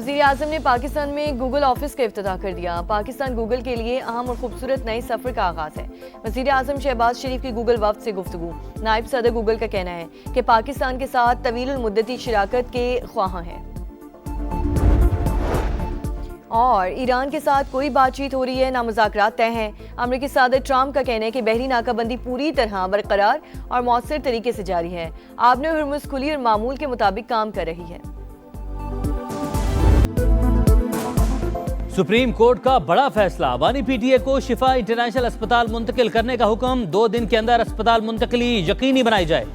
वज़ीर आज़म ने पाकिस्तान में गूगल ऑफिस का इफ्तिताह कर दिया। पाकिस्तान गूगल के लिए अहम और खूबसूरत नए सफ़र का आगाज़ है। वज़ीर आज़म शहबाज शरीफ की गूगल वफ़द से गुफ्तगू। नायब सदर गूगल का कहना है कि पाकिस्तान के साथ तवील मुद्दती शिराकत के ख्वाह हैं और ईरान के साथ कोई बातचीत हो रही है ना मुज़ाकरात तय हैं। अमरीकी सदर ट्रंप का कहना है कि बहरी नाकाबंदी पूरी तरह बरकरार और मौसर तरीके से जारी है। आबने हुर्मुज़ खुली और मामूल के मुताबिक काम कर रही है। सुप्रीम कोर्ट का बड़ा फैसला। बानी पीटीए को शिफा इंटरनेशनल अस्पताल मुंतकिल करने का हुक्म। 2 दिन के अंदर अस्पताल मुंतकली यकीनी बनाई जाए।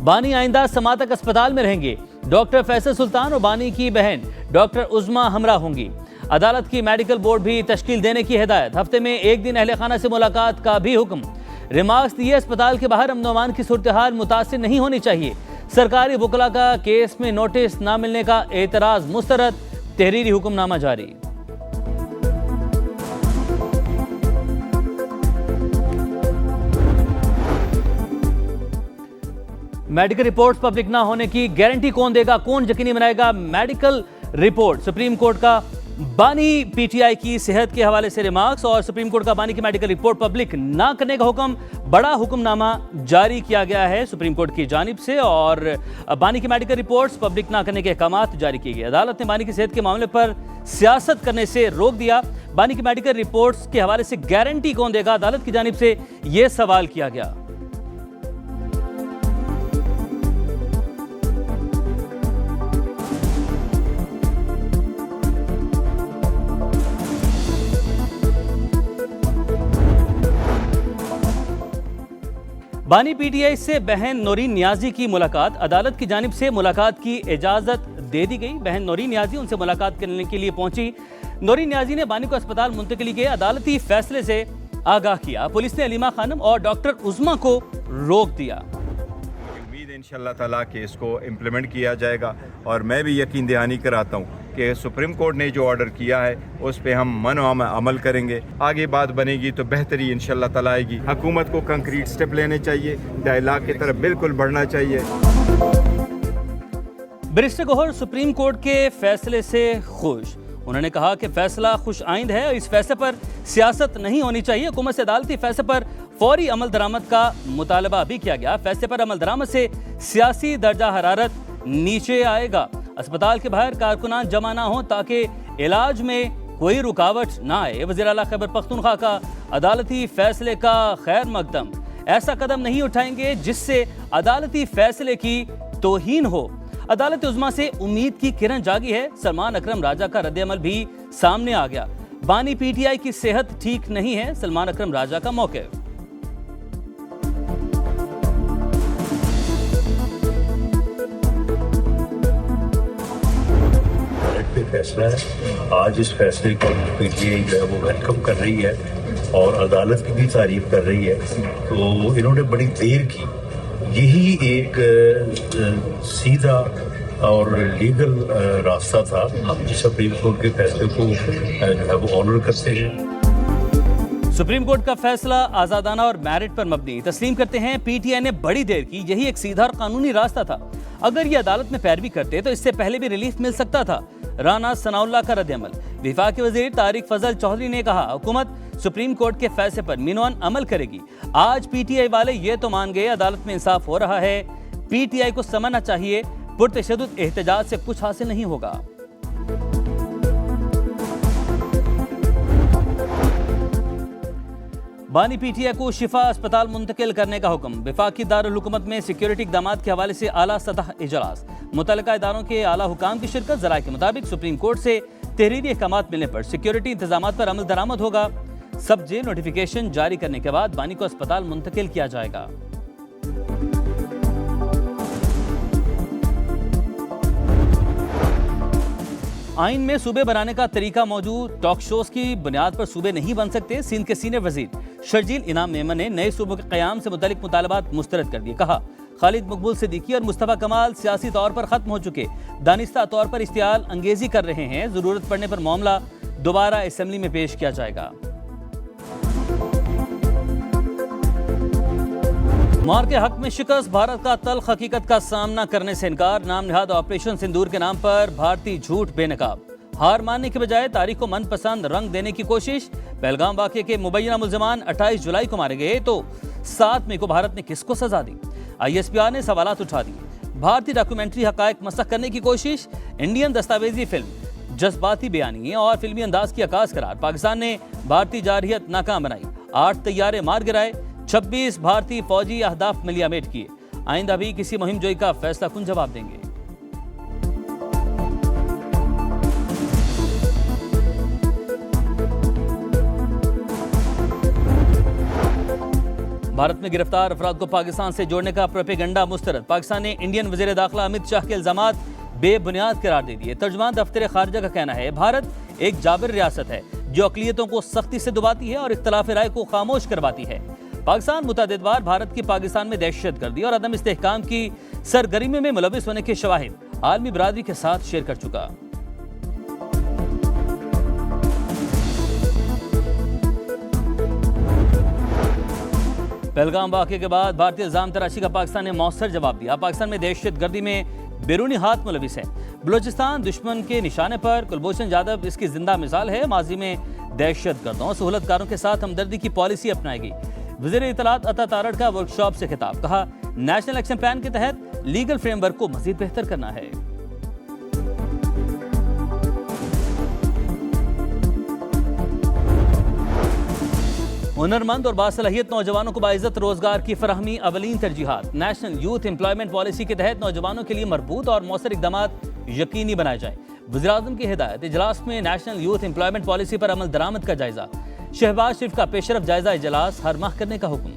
बानी आइंदा समातक अस्पताल में रहेंगे। डॉक्टर फैसल सुल्तान और बानी की बहन डॉक्टर उज़मा हमरा होंगी। अदालत की मेडिकल बोर्ड भी तश्कील देने की हिदायत। हफ्ते में 1 दिन अहले खाना से मुलाकात का भी हुक्म। रिमार्क्स दिए, अस्पताल के बाहर अमन अमान की सूरत हाल मुतासिर नहीं होनी चाहिए। सरकारी वकला का केस में नोटिस न मिलने का एतराज मुस्तरद। तहरीरी हुक्मनामा जारी। मेडिकल रिपोर्ट्स पब्लिक ना होने की गारंटी कौन देगा, कौन यकीनी बनाएगा मेडिकल रिपोर्ट। सुप्रीम कोर्ट का बानी पीटीआई की सेहत के हवाले से रिमार्क्स और सुप्रीम कोर्ट का बानी की मेडिकल रिपोर्ट पब्लिक ना करने का हुक्म। बड़ा हुक्मनामा जारी किया गया है सुप्रीम कोर्ट की जानिब से और बानी की मेडिकल रिपोर्ट्स पब्लिक ना करने के अहकामात जारी किए गए। अदालत ने बानी की सेहत के मामले पर सियासत करने से रोक दिया। बानी की मेडिकल रिपोर्ट्स के हवाले से गारंटी कौन देगा, अदालत की जानिब से यह सवाल किया गया। बानी पीटीआई से बहन नौरीन नियाजी की मुलाकात। अदालत की जानिब से मुलाकात की इजाजत दे दी गई। बहन नौरीन नियाजी उनसे मुलाकात करने के लिए पहुंची। नौरीन नियाजी ने बानी को अस्पताल मुंतकिली के अदालती फैसले से आगाह किया। पुलिस ने अलीमा खानम और डॉक्टर उज़मा को रोक दिया। उम्मीद है इंशाअल्लाह ताला कि इसको इम्प्लीमेंट किया जाएगा और मैं भी यकीन दहानी कराता हूँ कि सुप्रीम कोर्ट ने जो ऑर्डर किया है उस पे हम अमल करेंगे। आगे बात बनेगी तो बेहतरी इंशाअल्लाह ताला आएगी। हुकूमत को कंक्रीट स्टेप लेने चाहिए, डायलॉग की तरफ बिल्कुल बढ़ना चाहिए। बैरिस्टर गौहर सुप्रीम कोर्ट के फैसले से खुश। उन्होंने कहा कि फैसला खुश आइंद है और इस फैसले पर सियासत नहीं होनी चाहिए। हुकूमत से अदालती फैसले पर फौरी अमल दरामद का मुतालबा भी किया गया। फैसले पर अमल दरामद से सियासी दर्जा हरारत नीचे आएगा। अस्पताल के बाहर कारकुनान जमा ना हो ताकि इलाज में कोई रुकावट ना आए। वज़ीर आला खैबर पख्तूनख्वा का अदालती फैसले का खैर मकदम। ऐसा कदम नहीं उठाएंगे जिससे अदालती फैसले की तौहीन हो। अदालत उज़्मा से उम्मीद की किरण जागी है। सलमान अकरम राजा का रद्द-ए-अमल भी सामने आ गया। बानी पीटीआई की सेहत ठीक नहीं है, सलमान अकरम राजा का मौक़िफ़। फैसला है। आज इस फैसले को पीटीआई जो है वो वेलकम कर रही है और अदालत की भी तारीफ कर रही है। तो इन्होंने बड़ी देर की, यही एक सीधा और लीगल रास्ता था। हम जिस सुप्रीम कोर्ट के फैसले को जो है वो ऑनर करते हैं। सुप्रीम कोर्ट का फैसला आजादाना और मेरिट पर मबनी तस्लीम करते हैं। पीटीआई ने बड़ी देर की, यही एक सीधा और कानूनी रास्ता था। अगर ये अदालत में पैरवी करते तो इससे पहले भी रिलीफ मिल सकता था। राना सनाउल्लाह का रद्द-ए-अमल। वफाकी वज़ीर तारिक फजल चौधरी ने कहा हुकूमत सुप्रीम कोर्ट के फैसले पर मीनोन अमल करेगी। आज पीटीआई वाले ये तो मान गए अदालत में इंसाफ हो रहा है। पीटीआई को समझना चाहिए पुरतशद्दुद एहतजाज से कुछ हासिल नहीं होगा। बानी पीटीआई को शिफा अस्पताल मुंतकिल करने का हुक्म। वफाकी दारुल हुकूमत में सिक्योरिटी इक़दामात के हवाले से आला सतह इजलास। मुतल्लिका इदारों के आला हुकाम की शिरकत। ज़राए के मुताबिक सुप्रीम कोर्ट से तहरीरी अहकामात मिलने पर सिक्योरिटी इंतजामात पर अमल दरामद होगा। सब जे नोटिफिकेशन जारी करने के बाद बानी को अस्पताल मुंतकिल किया जाएगा। आइन में सूबे बनाने का तरीका मौजूद। टॉक शोज की बुनियाद पर सूबे नहीं बन सकते। सिंध के सीनियर वजीर शर्जील इनाम मेमन ने नए सूबों के क़याम से मुतालिक मुतालबात मुस्तरद कर दिए। कहा खालिद मकबूल सिद्दीकी और मुस्तफ़ा कमाल सियासी तौर पर खत्म हो चुके, दानिस्ता तौर पर इश्तियाल अंगेजी कर रहे हैं। जरूरत पड़ने पर मामला दोबारा असेंबली में पेश किया जाएगा। मार के हक में शिकस्त। भारत का तल्ख हकीकत का सामना करने से इनकार। नाम निहाद ऑपरेशन सिंदूर के नाम पर भारतीय झूठ बेनकाब। हार मानने के बजाय तारीख को मनपसंद रंग देने की कोशिश। पहलगाम वाक़े के मुबैना मुल्ज़िमान 28 जुलाई को मारे गए तो 7 मई को भारत ने किसको सजा दी? ISPR ने सवालात उठा दिए। भारतीय डॉक्यूमेंट्री हक़ाइक़ मसख़ करने की कोशिश। इंडियन दस्तावेजी फिल्म जज्बाती बयानी और फिल्मी अंदाज की अक्कास करार। पाकिस्तान ने भारतीय जारहियत नाकाम बनाई। 8 तैयारे मार गिराए। 26 भारतीय फौजी अहदाफ मिलियामेट किए। आइंदा भी किसी मुहिम जोई का फैसला कुन जवाब देंगे। भारत में गिरफ्तार अफराद को पाकिस्तान से जोड़ने का प्रोपेगेंडा मुस्तरद। पाकिस्तान ने इंडियन वज़ीर दाखिला अमित शाह के इल्जामात बेबुनियाद करार दे दिए। तर्जुमान दफ्तर खारजा का कहना है भारत एक जाबिर रियासत है जो अक़लियतों को सख्ती से दबाती है और इख्तलाफ राय को खामोश करवाती है। पाकिस्तान मुतअद्दिद बार भारत की पाकिस्तान में दहशतगर्दी और अदम इस्तेहकाम की सरगर्मी में मुलविस होने के शवाहिद आलमी बरादरी के साथ शेयर कर चुका। पहलगाम वाक़े के बाद भारतीय इल्जाम तराशी का पाकिस्तान ने मौसर जवाब दिया। पाकिस्तान में दहशतगर्दी में बैरूनी हाथ मुलविस है। बलूचिस्तान दुश्मन के निशाने पर। कुलभूषण जाधव इसकी जिंदा मिसाल है। माजी में दहशतगर्दों सहूलतकारों के साथ हमदर्दी की पॉलिसी अपनाएगी। वज़ीर इत्तलात अता तारड़ का वर्कशॉप से खिताब। कहा नेशनल एक्शन प्लान के तहत लीगल फ्रेमवर्क को मजीद बेहतर करना है। हुनरमंद और बासलाहियत नौजवानों को बाइज्जत रोजगार की फराहमी अवलीन तरजीहात। नेशनल यूथ एम्प्लॉयमेंट पॉलिसी के तहत नौजवानों के लिए मरबूत और मौसर इक़दामात यकीनी बनाए जाए। वज़ीर-ए-आज़म की हिदायत। इजलास में नेशनल यूथ एम्प्लॉयमेंट पॉलिसी पर अमल दरामद का जायजा। शहबाज शरीफ का पेशरफ जायजा इजलास हर माह करने का हुक्म।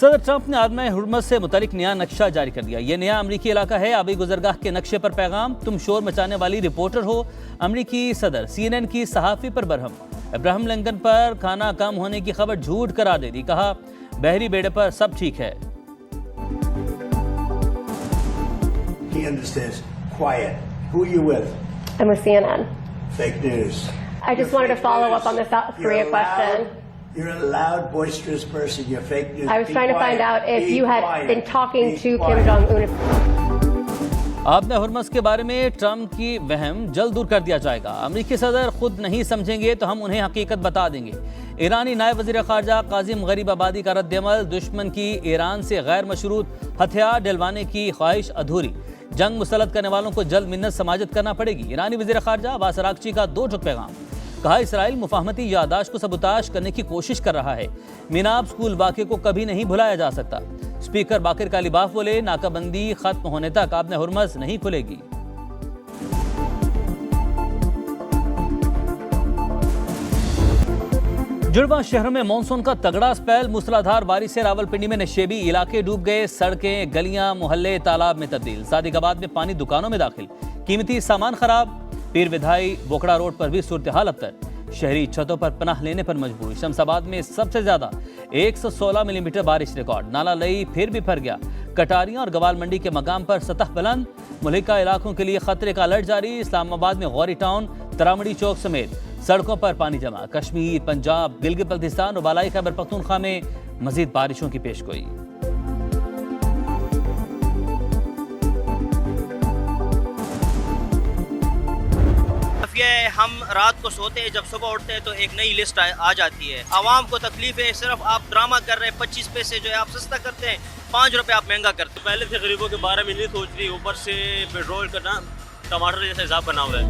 सदर ट्रंप ने आदम हुर्मस से मुतालिक नया नक्शा जारी कर दिया। यह नया अमरीकी इलाका है। आबी गुजरगाह के नक्शे पर पैगाम। तुम शोर मचाने वाली रिपोर्टर हो। अमरीकी सदर CNN की सहाफ़ी पर बरहम। अब्राहम लिंकन पर खाना कम होने की खबर झूठ करार दे दी। कहा बहरी बेड़े पर सब ठीक है। He understands. Quiet. Who are you with? I'm with CNN. Fake news. I just wanted to follow up on the South Korea question. You're a loud, boisterous person. You're fake news. I was Be trying to find quiet. out if Be you had quiet. been talking Be to quiet. Kim Jong-un. Adam Hormuz के बारे में Trump की वहम जल्द दूर कर दिया जाएगा। अमरीकी सदर खुद नहीं समझेंगे तो हम उन्हें हकीकत बता देंगे। ईरानी नायब वज़ीर ख़ारजा काजिम गरीब आबादी का रद्द-ए-अमल। दुश्मन की ईरान से गैर मशरूत हथियार डलवाने की ख्वाहिश अधूरी। जंग मुसल्लत करने वालों को जल्द मिन्नत समाजत करना पड़ेगी। ईरानी वज़ीर ख़ारजा अब्बास अराग़ची का 2 टुक पैगाम। कहा इसराइल मुफाहमती यादाश्त को सबूताश करने की कोशिश कर रहा है। मीनाब स्कूल वाक़े को कभी नहीं भुलाया जा सकता। स्पीकर बाकिर कालीबाफ बोले नाकाबंदी खत्म होने तक आदम हुर्मस नहीं खुलेगी। जुड़वा शहरों में मानसून का तगड़ा स्पेल। मूसलाधार बारिश से रावलपिंडी में नशेबी इलाके डूब गए। सड़कें गलियां मोहल्ले तालाब में तब्दील। सादिकाबाद में पानी दुकानों में दाखिल। कीमती सामान खराब। पीर विधाई बोकड़ा रोड पर भी सूरत हाल अबतर। शहरी छतों पर पनाह लेने पर मजबूर। शमशाबाद में सबसे ज्यादा 116 मिलीमीटर बारिश रिकॉर्ड। नाला लई फिर भी भर गया। कटारियां और गवाल मंडी के मकाम पर सतह बुलंद। मुल्का इलाकों के लिए खतरे का अलर्ट जारी। इस्लामाबाद में गौरी टाउन तरामड़ी चौक समेत सड़कों पर पानी जमा। कश्मीर पंजाब गिलगित बल्तिस्तान और बालाई खैबर पख्तूनख्वा में मजीद बारिशों की पेशगोई। हम रात को सोते हैं, जब सुबह उठते हैं तो एक नई लिस्ट आ जाती है। आवाम को तकलीफ है, सिर्फ आप ड्रामा कर रहे हैं। 25 पैसे जो है आप सस्ता करते हैं, 5 रुपए आप महंगा करते हैं। पहले से गरीबों के बारे में नहीं सोच रही, ऊपर से पेट्रोल का ना टमाटर जैसा हिसाब बना हुआ है।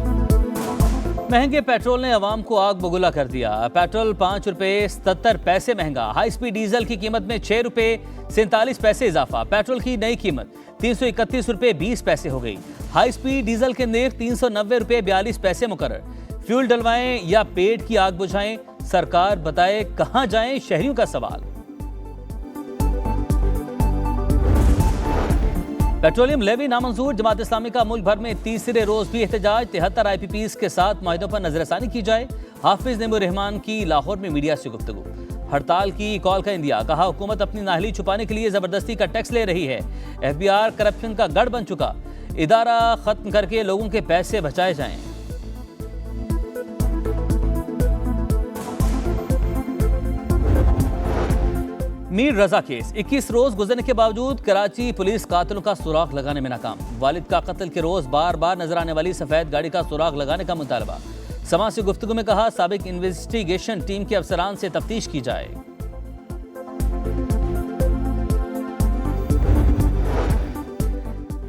महंगे पेट्रोल ने आवाम को आग बगुला कर दिया। पेट्रोल 5 रुपए 77 पैसे महंगा। हाई स्पीड डीजल की कीमत में 6 रुपए 47 पैसे इजाफा। पेट्रोल की नई कीमत 331 रुपए 20 पैसे हो गई। हाई स्पीड डीजल के नेक 390 रुपए 42 पैसे मुकर्रर। फ्यूल डलवाएं या पेट की आग बुझाएं, सरकार बताए कहां जाएं, शहरियों का सवाल। पेट्रोलियम लेवी नामंजूर। जमात इस्लामी का मुल्क भर में तीसरे रोज भी एहतजाज। 73 IPPs के साथ माहिदों पर नजरसानी की जाए। हाफिज नेमो रहमान की लाहौर में मीडिया से गुफ्तगू। हड़ताल की कॉल का इंदिया। कहा हुकूमत अपनी नाहली छुपाने के लिए जबरदस्ती का टैक्स ले रही है। FBI करप्शन का गढ़ बन चुका। इदारा खत्म करके लोगों के पैसे बचाए जाएं। मीर रजा केस 21 रोज गुजरने के बावजूद कराची पुलिस कातिलों का सुराग लगाने में नाकाम। वालिद का कत्ल के रोज बार बार नजर आने वाली सफेद गाड़ी का सुराग लगाने का मुतालबा। समाज से गुफ्तगू में कहा, साबिक इन्वेस्टिगेशन टीम के अफसरान से तफ्तीश की जाए।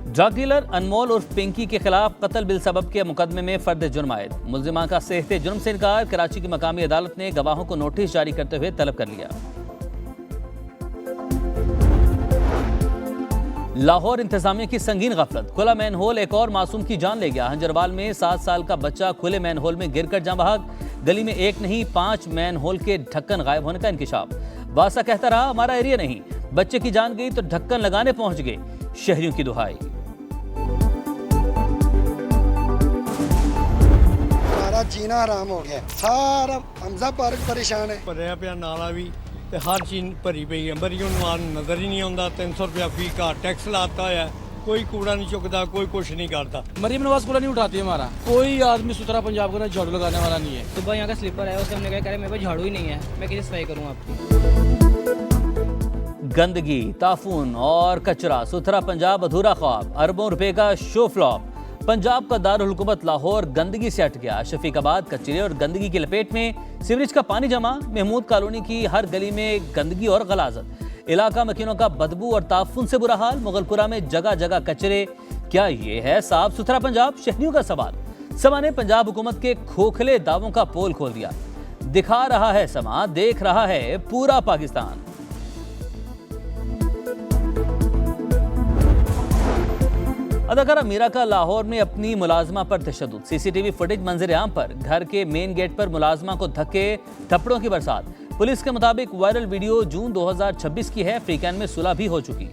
ड्रग डीलर अनमोल उर्फ पिंकी के खिलाफ कत्ल बिल सबब के मुकदमे में फर्द जुर्म आयद। मुल्जिमा का सेहते जुर्म से इनकार। कराची की मकामी अदालत ने गवाहों को नोटिस जारी करते हुए तलब कर लिया। लाहौर इंतजामिया की संगीन गफलत। खुला मैन होल एक और मासूम की जान ले गया। हंजरवाल में 7 साल का बच्चा खुले मैन होल में गिरकर जान बहक। गली में एक नहीं 5 मैन होल के ढक्कन गायब होने का इंकिशाफ। वासा कहता रहा, हमारा एरिया नहीं। बच्चे की जान गई तो ढक्कन लगाने पहुंच गए। शहरियों की दुहाई। हमारा जीना हराम हो गया। सारा हमजा पार्क परेशान है। भरिया पिया नाला भी ते हर चीज भरी पई है। मरीजों नजर ही नहीं आता। 300 रुपया फी का टैक्स लाता है। कोई कूड़ा नहीं चुकता, कोई कुछ नहीं करता। मरीम नवाज कूड़ा नहीं उठाती हमारा। कोई आदमी सुथरा पंजाब का झाड़ू लगाने वाला नहीं है। सुबह यहाँ का स्लीपर है, उसे हमने कहा मेरे पास झाड़ू ही नहीं है, मैं कैसे सफाई करूँ आपकी। गंदगी, ताफून और कचरा, सुथरा पंजाब अधूरा ख्वाब। अरबों रुपए का शो फ्लॉप। पंजाब का दारुल हुकूमत लाहौर गंदगी से हट गया। शफीकाबाद कचरे और गंदगी की लपेट में। सीवरेज का पानी जमा। महमूद कॉलोनी की हर गली में गंदगी और गलाजत। इलाका मकीनों का बदबू और ताफून से बुरा हाल। मुगलपुरा में जगह जगह कचरे। क्या ये है साफ सुथरा पंजाब? शहरियों का सवाल। समा ने पंजाब हुकूमत के खोखले दावों का पोल खोल दिया। दिखा रहा है समा, देख रहा है पूरा पाकिस्तान। अदाकारा मीरा का लाहौर में अपनी मुलाजमा पर तशद्दुद। सीसीटीवी फुटेज मंजर आम पर। घर के मेन गेट पर मुलाजमा को धक्के थप्पड़ों की बरसात। पुलिस के मुताबिक वायरल वीडियो जून 2026 की है। फ्रीकैन में सुलह भी हो चुकी।